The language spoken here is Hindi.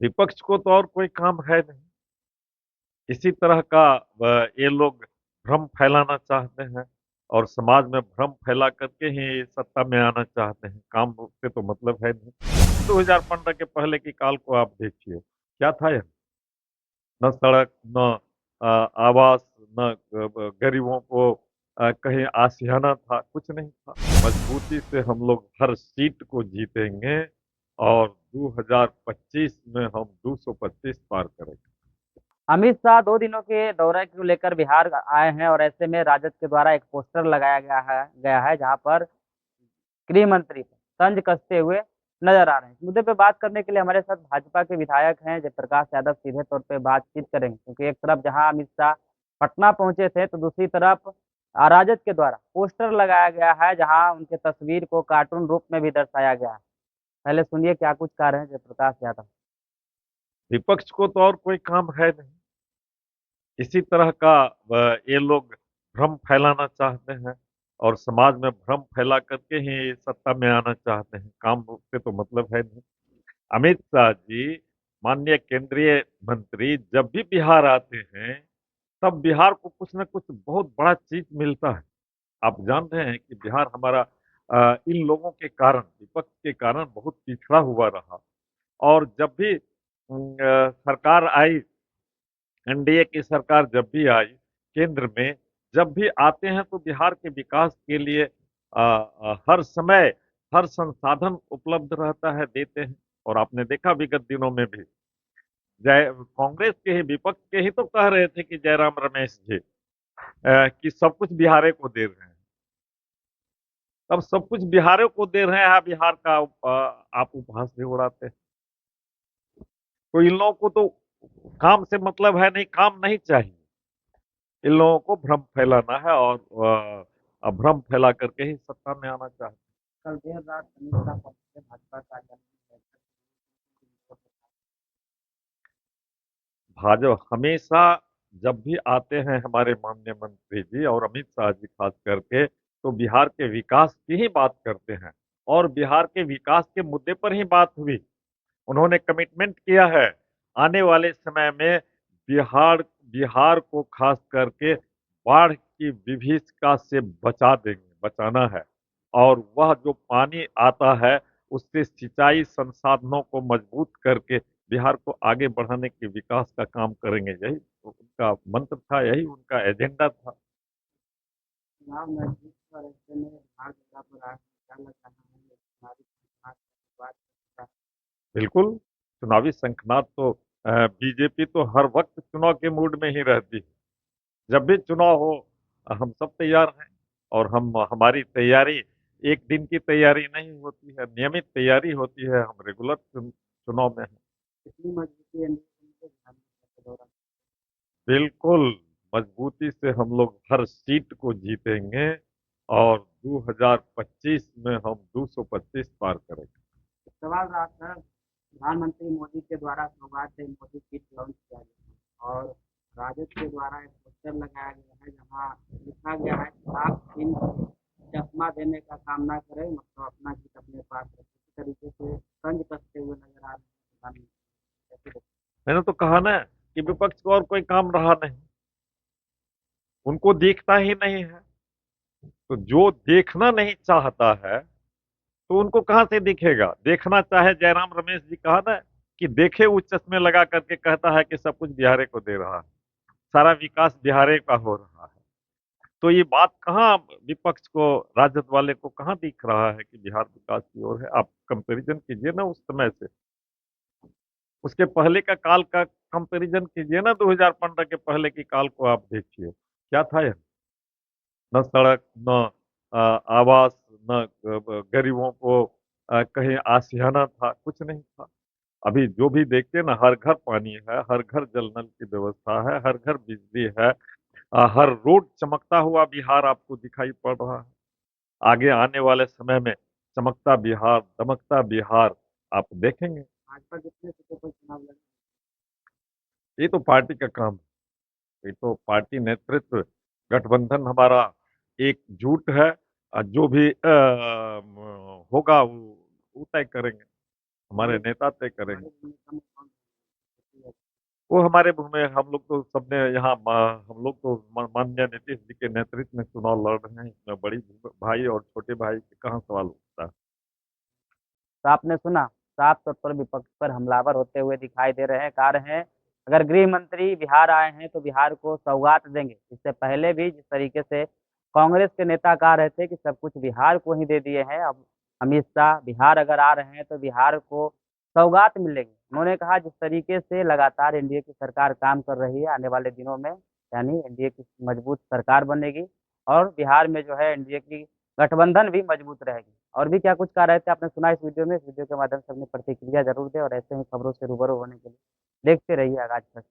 विपक्ष को तो और कोई काम है नहीं। इसी तरह का ये लोग भ्रम फैलाना चाहते हैं और समाज में भ्रम फैला करके ही सत्ता में आना चाहते हैं। काम से तो मतलब है नहीं। 2015 के पहले की काल को आप देखिए, क्या था यह? न सड़क, न आवास, न गरीबों को कहीं आशियाना था, कुछ नहीं था। मजबूती से हम लोग हर सीट को जीतेंगे और 2025 में हम 225 पार करेंगे। अमित शाह 2 दिनों के दौरे को लेकर बिहार आए हैं और ऐसे में राजद के द्वारा एक पोस्टर लगाया गया है जहां पर गृह मंत्री तंज कसते हुए नजर आ रहे हैं। इस मुद्दे पे बात करने के लिए हमारे साथ भाजपा के विधायक हैं जयप्रकाश यादव सीधे तौर पे बातचीत करेंगे, क्योंकि एक तरफ जहां अमित शाह पटना पहुंचे थे तो दूसरी तरफ राजद के द्वारा पोस्टर लगाया गया है जहां उनके तस्वीर को कार्टून रूप में भी दर्शाया गया है। पहले सुनिए क्या कुछ कह रहे हैं जयप्रकाश यादव। विपक्ष को तो और कोई काम है नहीं। इसी तरह का ये लोग भ्रम फैलाना चाहते हैं और समाज में भ्रम फैला करके ही सत्ता में आना चाहते हैं। काम से तो मतलब है नहीं। अमित शाह जी, माननीय केंद्रीय मंत्री, जब भी बिहार आते हैं तब बिहार को कुछ न कुछ बहुत बड़ा चीज मिलता है। आप जान रहे हैं कि बिहार हमारा इन लोगों के कारण, विपक्ष के कारण बहुत पिछड़ा हुआ रहा। और जब भी सरकार आई, एनडीए की सरकार जब भी आई केंद्र में, जब भी आते हैं तो बिहार के विकास के लिए हर समय हर संसाधन उपलब्ध रहता है, देते हैं। और आपने देखा विगत दिनों में भी जय कांग्रेस के ही, विपक्ष के ही तो कह रहे थे कि जयराम रमेश जी कि सब कुछ बिहार को दे रहे हैं। तब सब कुछ बिहार को दे रहे हैं, बिहार का आप उपहास भी उड़ाते हैं। तो इन लोगों को तो काम से मतलब है नहीं, काम नहीं चाहिए। इन लोगों को भ्रम फैलाना है और भ्रम फैला करके ही सत्ता में आना चाहते हैं। कल देर रात अमित शाह पहुंचे भाजपा कार्यालय में। भाजपा हमेशा जब भी आते हैं हमारे माननीय मंत्री जी और अमित शाह जी खास करके, तो बिहार के विकास की ही बात करते हैं और बिहार के विकास के मुद्दे पर ही बात हुई। उन्होंने कमिटमेंट किया है आने वाले समय में बिहार बिहार को खास करके बाढ़ की विभीषिका से बचा देंगे, बचाना है। और वह जो पानी आता है उससे सिंचाई संसाधनों को मजबूत करके बिहार को आगे बढ़ाने के विकास का काम करेंगे। यही तो उनका मंत्र था, यही उनका एजेंडा था। चुनाव नजदीक और ऐसे में हर जगह पर आज क्या लग रहा है हमारी सरकार की बात करता है। बिल्कुल, चुनावी शंखनाद तो बीजेपी तो हर वक्त चुनाव के मूड में ही रहती है। जब भी चुनाव हो हम सब तैयार हैं। और हम हमारी तैयारी एक दिन की तैयारी नहीं होती है, नियमित तैयारी होती है। हम रेगुलर चुनाव में हैं। इतनी मजबूती एनडीए के ध्यान के दौरान। बिल्कुल, मजबूती से हम लोग हर सीट को जीतेंगे और 2025 में हम 225 पार करेंगे। सवाल रहा था प्रधानमंत्री मोदी के द्वारा सौगात मोदी किट लॉन्च किया गया और राजद के द्वारा एक पोस्टर लगाया गया है जहां लिखा गया है कि आप इन चकमा देने का काम ना करें, मतलब अपना जीत अपने पास रखें। इस तरीके से तंज कसते हुए नजर आ रहे हैं प्रधानमंत्री। मैंने तो कहा ना कि विपक्ष को और कोई काम रहा नहीं, उनको दिखता ही नहीं है। तो जो देखना नहीं चाहता है तो उनको कहां से दिखेगा? देखना चाहे, जयराम रमेश जी कहा ना कि देखे उस चश्मे लगा करके कहता है कि सब कुछ बिहारे को दे रहा है, सारा विकास बिहारे का हो रहा है। तो ये बात कहाँ विपक्ष को, राजद वाले को कहाँ दिख रहा है कि बिहार विकास की ओर है? आप कंपैरिजन कीजिए ना उस समय से, उसके पहले का काल का कंपैरिजन कीजिए ना, 2015 के पहले की काल को आप देखिए, क्या था यह? न सड़क, न आवास, न गरीबों को कहीं आशियाना था, कुछ नहीं था। अभी जो भी देखते ना, हर घर पानी है, हर घर जल नल की व्यवस्था है, हर घर बिजली है। हर रोड चमकता हुआ बिहार आपको दिखाई पड़ रहा है। आगे आने वाले समय में चमकता बिहार, दमकता बिहार आप देखेंगे। भाजपा जितने सीटों पर चुनाव लड़े। ये तो पार्टी का काम है, ये तो पार्टी नेतृत्व, गठबंधन हमारा एकजुट है। जो भी होगा वो तय करेंगे, हमारे नेता तय करेंगे। हमारे भूमिका में कौन तो हमारे मुंह में, हम लोग तो सबने यहाँ हम लोग तो माननीय नीतीश जी के नेतृत्व में चुनाव लड़ रहे हैं, इसमें बड़ी भाई और छोटे भाई के कहाँ सवाल उठता है। तो आपने सुना, साफ तौर पर विपक्ष पर हमलावर होते हुए दिखाई दे रहे हैं, कह रहे हैं अगर गृह मंत्री बिहार आए हैं तो बिहार को सौगात देंगे। इससे पहले भी जिस तरीके से कांग्रेस के नेता कह रहे थे कि सब कुछ बिहार को ही दे दिए हैं, अब अमित शाह बिहार अगर आ रहे हैं तो बिहार को सौगात मिलेगी। उन्होंने कहा जिस तरीके से लगातार एनडीए की सरकार काम कर रही है, आने वाले दिनों में यानी एनडीए की मजबूत सरकार बनेगी और बिहार में जो है एनडीए की गठबंधन भी मजबूत रहेगी। और भी क्या कुछ कह रहे थे आपने सुना इस वीडियो में। इस वीडियो के माध्यम से अपनी प्रतिक्रिया जरूर दें और ऐसे ही खबरों से रूबरू होने के लिए देखते रहिए आगाज तक।